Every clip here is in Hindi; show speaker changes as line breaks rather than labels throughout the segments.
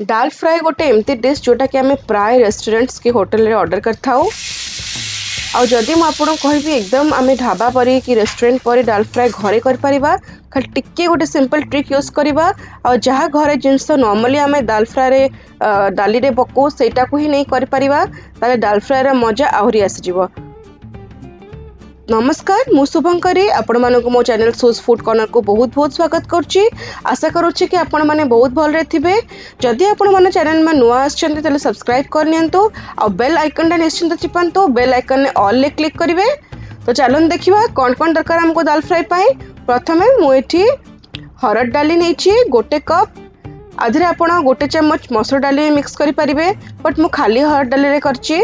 दाल फ्राए गोटे एमती डिश जोटा कि आम प्राय रेस्टोरेंट्स की होटल रे ऑर्डर करथाऊ। आउ जदि मु आपन कहबी एकदम आम ढाबा परी कि रेस्टोरेंट परी दाल फ्राए घरे कर परिबा, खाली टिके गोटे सिंपल ट्रिक यूज करबा और जहाँ घरे जिनस नॉर्मली आम दाल फ्राए रे डाली रे पको सेटा को ही नहीं कर परिबा, ताले दाल फ्राए रा मजा आहुरी आसी जिवो। नमस्कार, मु शुभंकरी आपण मानक मो चैनल सोज फूड कॉर्नर को बहुत बहुत स्वागत करची। आशा करुच्ची कि आपण माने बहुत भल रे थिबे। जदि आपण माने चैनल में नुआ आछंती तले सब्सक्राइब कर नियंतु आ बेल आइकन टा निश्चिंत चिपंतु। बेल आइकन ने ऑल ले क्लिक करिवे। तो चलन देखिबा कोन कोन दरकार हमको दाल फ्राई पाए। प्रथमे मु एठी हरड डाली नेछि गोटे कप। आधरे आपण गोटे चम्मच मसूर डाली मिक्स करि परिबे, बट मु खाली हरड डाली रे करची।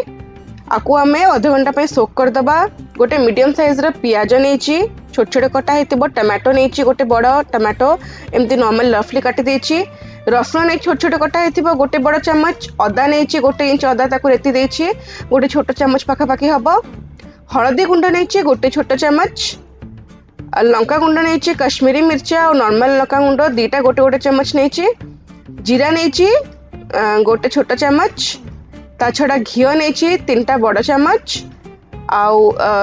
आकु आमे आधा घंटा पे सोक कर दबा। गोटे मीडियम साइज रा पियाज नेछि छोट छोट कटा हेतिबो। टमाटो नेछि गोटे बड़ टमाटो एमती नॉर्मल रफली काटी देछि। रसुण ने छोट छोट कटा हेतिबो गोटे बड़ चम्मच। अदा नेछि गोटे इंच अदा ताकु रेती देछि गोटे छोट चम्मच पाखा पाखी हबो। हळदी गुंड नेछि गोटे छोट चम्मच। लंका गुंड नेछि कश्मीरी मिर्चा और नॉर्मल लंका गुंड दीटा गोटे गोटे चम्मच नेछि। जीरा नेछि गोटे छोट चम्मच। ता छड़ा घिओ नेछि 3टा बड़ चम्मच। आउ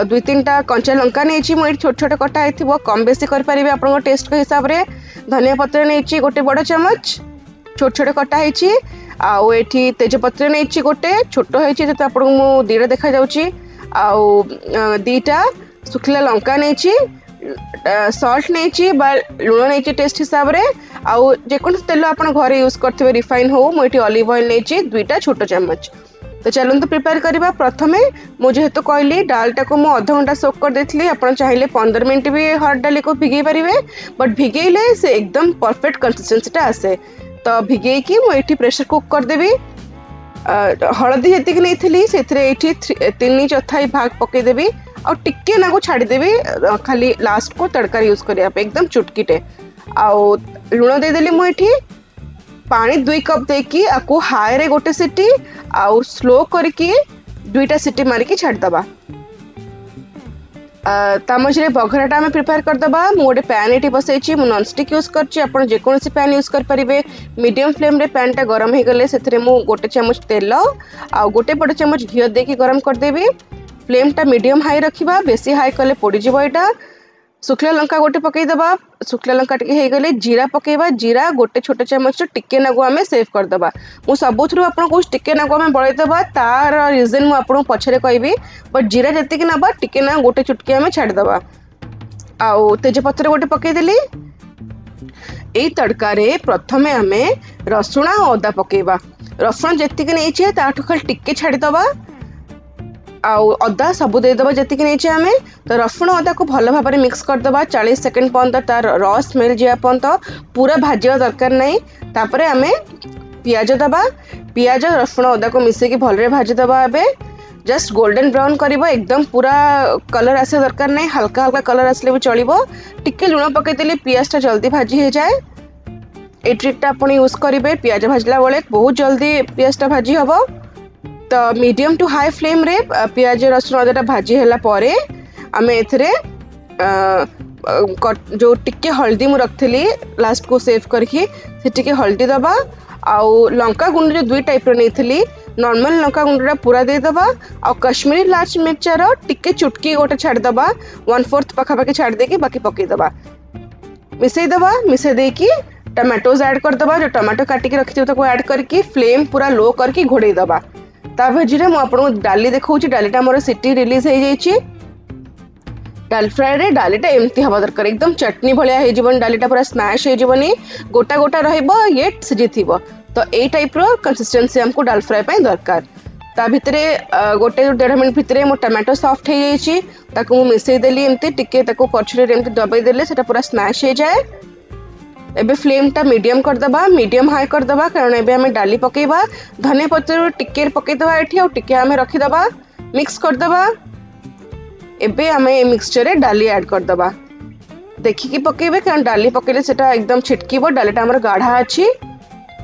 2-3टा कंचा लंका नेछि मु छोट छोट कटा हेतिबो, कम बेसी कर परिबे आपन टेस्ट के हिसाब रे। धनिया पत्र नेछि गोटे बड़ चम्मच छोट छोट कटा हेछि। आउ एठी तेज पत्र नेछि गोटे छोट हेछि त आपन मु दीरा देखा जाउछि। आउ 2टा सुखला लंका नेछि। सॉल्ट नेछि बा लूण नेछि टेस्ट हिसाब रे। आउ जेकोन तेल आपन घरे यूज करथिबे रिफाइन हो, मु एठी ऑलिव ऑयल नेछि 2टा छोट चम्मच। तो चलूँ तो प्रिपेयर करवा। प्रथमे मुझे तो कहली डालटा को मु आधा घंटा सोक कर देथिली। आपण चाहिए 15 मिनट भी हरड डाली को भिगई पारिबे, बट भिगेले से एकदम परफेक्ट कंसिस्टेंसी आसे। तो भिगई की मु एठी प्रेशर कुक कर देबी। हळदी जतिक नैथिली सेथरे एठी 3/4 भाग पके देबी और टिके ना को छाड़ी देबी खाली लास्ट को तड़का यूज करिया पे एकदम चुटकीटे। आउ लूण दे देली मु एठी। पानी 2 कप देकी आपको हाई रे गोटे सीटी आउ स्लो करके 2टा सीटी मारिकी छाड़ दबा। ता मझे बघराटा आम प्रिपेयर कर दबा। मु गोटे पैन एटी बसैछि, मु नॉन स्टिक यूज करछि। आपण जे कोनोसी पैन यूज कर परिबे। मीडियम फ्लेम रे पैन टा गरम हे गले सेथरे मु गोटे चम्मच तेल आ गोटे बड़ चम्मच घिओ देकी गरम कर देबी। फ्लेम टा मीडियम हाई रखिबा, बेसी हाई कले पोड़ी जिवो एटा। सुखला लंका गोटे पकई दबा। सुखला लंका टिके हे गले जीरा पकेबा। जीरा गोटे छोट चम्मच टिके नागु आमे सेव कर दबा। मु सबुथरु आपन को टिके नागु आमे बळै दबा, तार रीजन मु आपन पछरे कहबी। बट जीरा जति कि नबा टिके ना गोटे चुटकी आमे छाड़ दबा। आउ तेज पत्र गोटे पकई देली। एई तड़का रे प्रथमे आमे रसुण और अदा पकेबा। रसुण जति कि नै छे ताठु खाली टिके छाड़ी दबा। आउ अदा सबू देदबा जति कि नैचे आमे। तो रसुण अदा को भल भाव में मिक्स कर दबा 40 सेकंड पर्यंत तार रॉ स्मेल जिया पर्यंत पूरा भाजिया दरकार नहीं। तापरे आमे पियाज दबा। पियाज रसुण अदा को मिसे की भल रे भाजी दबा। एबे जस्ट गोल्डन ब्राउन करबो, एकदम पूरा कलर आसे दरकार नहीं, हल्का हल्का कलर आसले भी चलिबो। टिके लूण पके देले पियाज टा जल्दी भाजी हे जाए। ए ट्रिक अपन यूज करिवे। पियाज भाजला बेले बहुत जल्दी पियाज टा भाजी हबो। तो मीडियम टू हाई फ्लेम रे पियाज रसुण अदाटा भाजी हैला परे आमे एथरे जो टिके हल्दी मु रखथली लास्ट को सेव करके से टिके हल्दी दबा। आउ लंका गुंड जो 2 टाइप रो नेथली, नॉर्मल लंका गुंडा पूरा दे दबा। और कश्मीरी लाल मिर्चा रो टिके चुटकी गोटे छाड़ दबा। 1/4 पाखा पाखी छाड़ देकी बाकी पके दबा। मिसई दबा। मिसई देकी टमाटोज ऐड कर दबा। जो टमाटो काटी के रखिथिबो ताको ऐड करके फ्लेम पूरा लो करके घोड़े दबा। ता भजीरे मु आपन डाली देखौछि। डालीटा मोर सिटी रिलीज हे जाईछि। दाल फ्राई रे डालीटा एमती हवा दरकार, एकदम चटनी भलिया हे जीवन। डालीटा पूरा स्मैश हे जीवनी, गोटा गोटा रहइबो ये सिजिथिबो। तो ए टाइप रो कंसिस्टेंसी हमको दाल फ्राई पय दरकार। ता भितरे गोटे 1.5 मिनिट भितरे मो टमाटो सॉफ्ट हे जाईछि। ताको मु मिसई देली एमती टिके ताको पछरे एमती दबाई देले सेटा पूरा स्मैश हे जाए। एबे फ्लेम टा मीडियम कर दबा, मीडियम हाई कर दबा, कारण एबे हमें डाली पकेबा। धनिया पत्र टिके पके दबा एठी और टिके हमें रखी दबा, मिक्स कर दबा। एबे हमें ए मिक्सचर रे डाली ऐड कर दबा। देखि कि पकेबे, कारण डाली पकेले सेटा एकदम छिटकीबो। डालीटा हमर गाढ़ा अछि।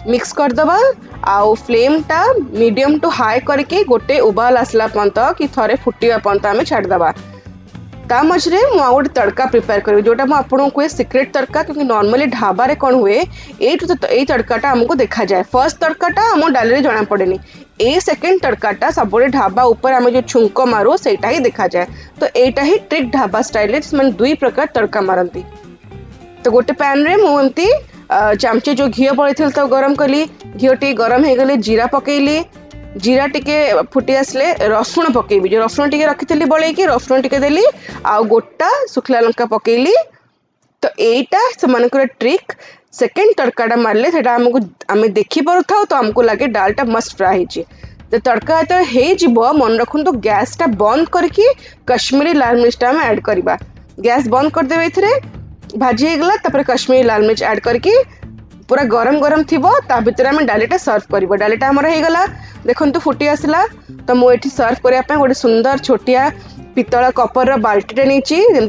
मिक्स कर दबा। आउ फ्लेम टा मीडियम टू हाई करके गोटे उबाल आसला पर्यंत कि थरे फुटिया पर्यंत हमें छाड़ दबा। ता मझे मुझे गोटे तड़का प्रिपेयर करी जोटा मुझे आपको कहे सिक्रेट तड़का क्योंकि नॉर्मली ढाबारे कौन हुए ये तड़काटा आमको देखा जाए फर्स्ट तड़काटा आम डाली जना पड़े ए सेकेंड तड़काटा सब ढाबा ऊपर आम जो छुंक मारू से ही देखा जाए तो यहाँ ही ट्रिक ढाबा स्टाइल से दुई प्रकार तड़का मारती। तो गोटे पैन रे मुझे चामचे जो घी पड़े तो गरम कली घी टे गरम हो गले जीरा पकेली जीरा टिके फुटी आसले रसुण पकेबी जो रसुण टिके रखी बड़े रसुण टिके देली आ गोटा सुखला लंका पकेली। तो यहीटा से ट्रिक सेकेंड तड़काटा मारे से आमको आम देखी पार था तो आमको लगे डालटा मस्त फ्राए हो तड़का जो मन रखु तो गैसटा बंद करके कश्मीरी लाल मिर्चटा आम ऐड करवा गैस बंद करदे ये भाजी गला तापर कश्मीरी लाल मिर्च ऐड करके पूरा गरम गरम थी भितर आम डालीटा सर्व कर डालीटा आमर होगला देखो फुटी आसला। तो मुझे सर्व करने गोटे सुंदर छोटिया पितल कपर बाल्टीटे नहीं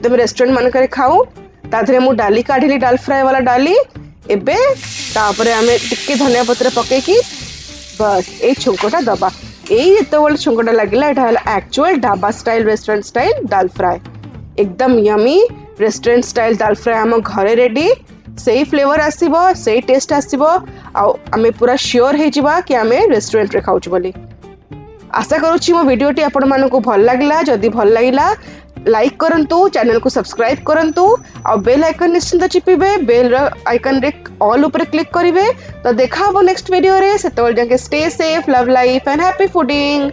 जमी रेस्टोरेंट मानक खाऊ ताधे मुझे डाली काढ़ी डाल फ्राए वाला डाली एबे तापरे आमे टिके धनिया पत्र पकेकी बस ये छुंकटा दबा यही जो छुंकटा लगे actual dhaba style restaurant style दाल फ्राए एकदम यमी रेस्टोरेंट स्टाइल दाल फ्राए आम घरे रेडी से फ्लेवर आसब से टेस्ट आसब आम पूरा श्योर हो कि आम रेस्टोरेंट रे खाऊँ बोली। आशा करुच्ची मो वीडियोटी आपण मानक भल लगा जदि भल लगा लाइक करंतु चैनल को सब्सक्राइब करंतु आ बेल आइकन निश्चिंत चिपिबे बेल आइकन रे ऑल ऊपर क्लिक करिवे तो देखा हबो नेक्स्ट वीडियो रे सेतोल जाके stay safe love life and happy fooding.